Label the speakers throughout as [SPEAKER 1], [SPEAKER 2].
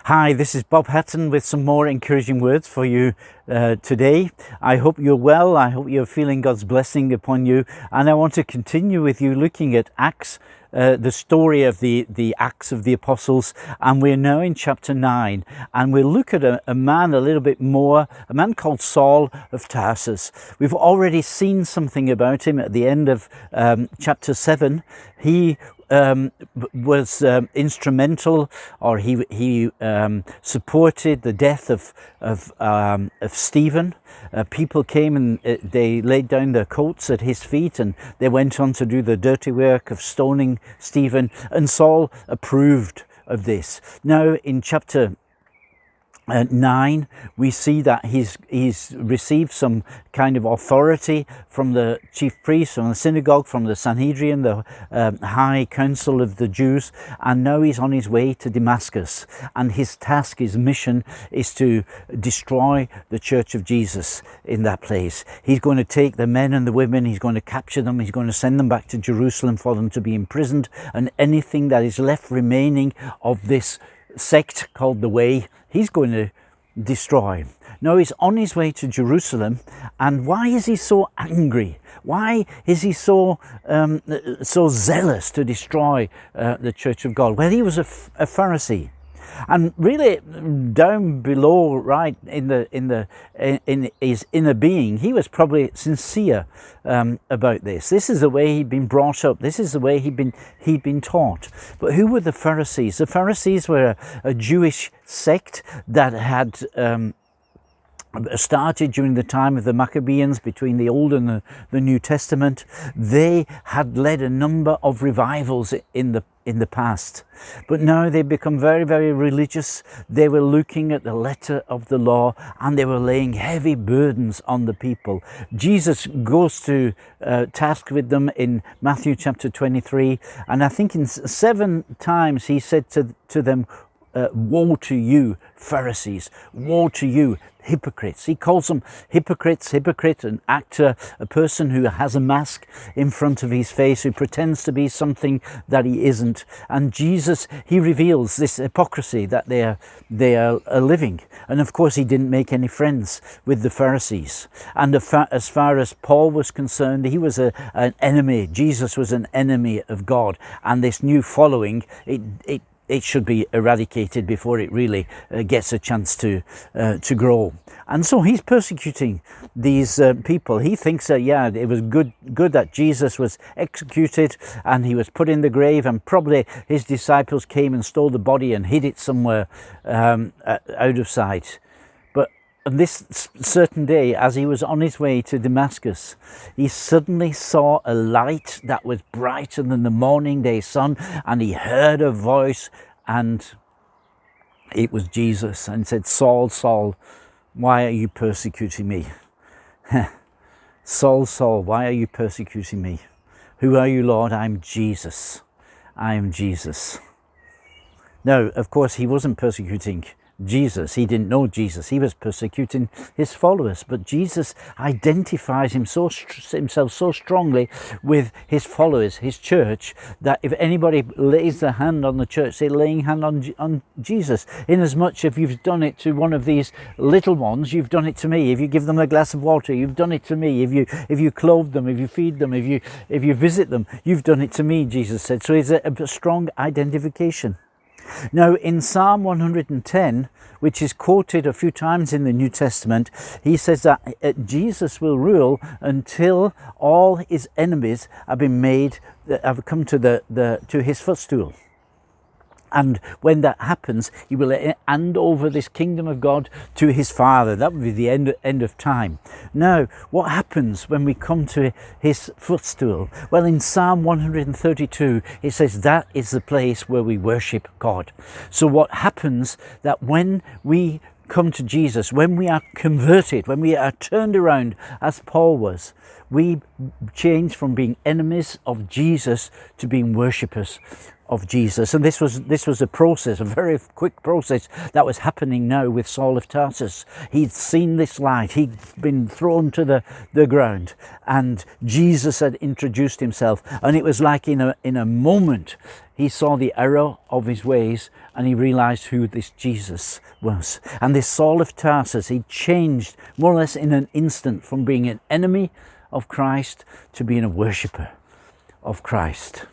[SPEAKER 1] Hi, this is Bob Hatton with some more encouraging words for you today. I hope you're well. I hope you're feeling God's blessing upon you. And I want to continue with you looking at Acts, the story of the Acts of the Apostles. And we're now in chapter 9. And we'll look at a man a little bit more, a man called Saul of Tarsus. We've already seen something about him at the end of chapter 7. He was instrumental, or he supported the death of Stephen. People came and they laid down their coats at his feet, and they went on to do the dirty work of stoning Stephen, and Saul approved of this. Now in chapter 9, we see that he's received some kind of authority from the chief priests, from the synagogue, from the Sanhedrin, the high council of the Jews, and now he's on his way to Damascus. And his task, his mission, is to destroy the church of Jesus in that place. He's going to take the men and the women, he's going to capture them, he's going to send them back to Jerusalem for them to be imprisoned, and anything that is left remaining of this sect called the Way, he's going to destroy. Now he's on his way to Jerusalem, and why is he so angry? Why is he so zealous to destroy the church of God? Well, he was a Pharisee. And really, down below, right in his inner being, he was probably sincere about this. This is the way he'd been brought up. This is the way he'd been taught. But who were the Pharisees? The Pharisees were a Jewish sect that had started during the time of the Maccabees, between the Old and the New Testament. They had led a number of revivals in the past, but now they become very, very religious. They were looking at the letter of the law, and they were laying heavy burdens on the people. Jesus goes to task with them in Matthew chapter 23, and I think in 7 times he said to them, woe to you, Pharisees, woe to you, hypocrites. He calls them hypocrites, an actor, a person who has a mask in front of his face, who pretends to be something that he isn't. And Jesus, he reveals this hypocrisy that they are living. And of course, he didn't make any friends with the Pharisees. And as far as Paul was concerned, he was an enemy. Jesus was an enemy of God. And this new following, it should be eradicated before it really gets a chance to grow. And so he's persecuting these people. He thinks that, yeah, it was good that Jesus was executed and he was put in the grave, and probably his disciples came and stole the body and hid it somewhere out of sight. But on this certain day, as he was on his way to Damascus, he suddenly saw a light that was brighter than the morning day sun, and he heard a voice, and it was Jesus, and said, Saul, Saul, why are you persecuting me? Saul, Saul, why are you persecuting me? Who are you, Lord? I'm Jesus. I am Jesus. Now, of course, he wasn't persecuting Jesus. He didn't know Jesus. He was persecuting his followers. But Jesus identifies himself so strongly with his followers, his church, that if anybody lays their hand on the church, they're laying hand on Jesus. Inasmuch, if you've done it to one of these little ones, you've done it to me. If you give them a glass of water, you've done it to me. If you clothe them, if you feed them, if you visit them, you've done it to me, Jesus said. So it's a strong identification. Now in Psalm 110, which is quoted a few times in the New Testament, he says that Jesus will rule until all his enemies have come to his footstool. And when that happens, he will hand over this kingdom of God to his Father. That would be the end of time. Now, what happens when we come to his footstool? Well, in Psalm 132, it says that is the place where we worship God. So what happens that when we come to Jesus, when we are converted, when we are turned around, as Paul was, we change from being enemies of Jesus to being worshippers of Jesus. And this was a process, a very quick process that was happening now with Saul of Tarsus. He'd seen this light, he'd been thrown to the ground, and Jesus had introduced himself, and it was like in a moment he saw the error of his ways, and he realized who this Jesus was. And this Saul of Tarsus, he changed more or less in an instant from being an enemy of Christ to being a worshipper of Christ.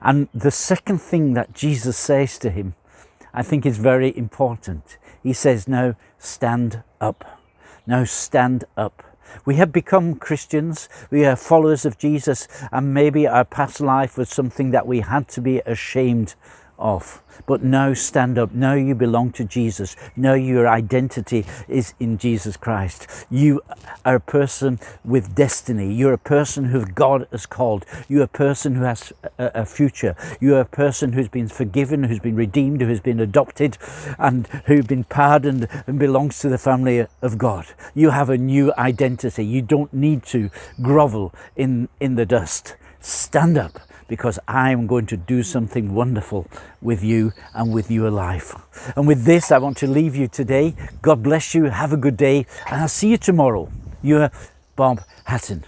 [SPEAKER 1] And the second thing that Jesus says to him, I think is very important. He says, now stand up. Now stand up. We have become Christians, we are followers of Jesus, and maybe our past life was something that we had to be ashamed of. But now stand up. Now you belong to Jesus. Now your identity is in Jesus Christ. You are a person with destiny. You're a person who God has called. You're a person who has a future. You're a person who's been forgiven, who's been redeemed, who's been adopted, and who's been pardoned and belongs to the family of God. You have a new identity. You don't need to grovel in the dust. Stand up, because I am going to do something wonderful with you and with your life. And with this, I want to leave you today. God bless you. Have a good day. And I'll see you tomorrow. You're Bob Hatton.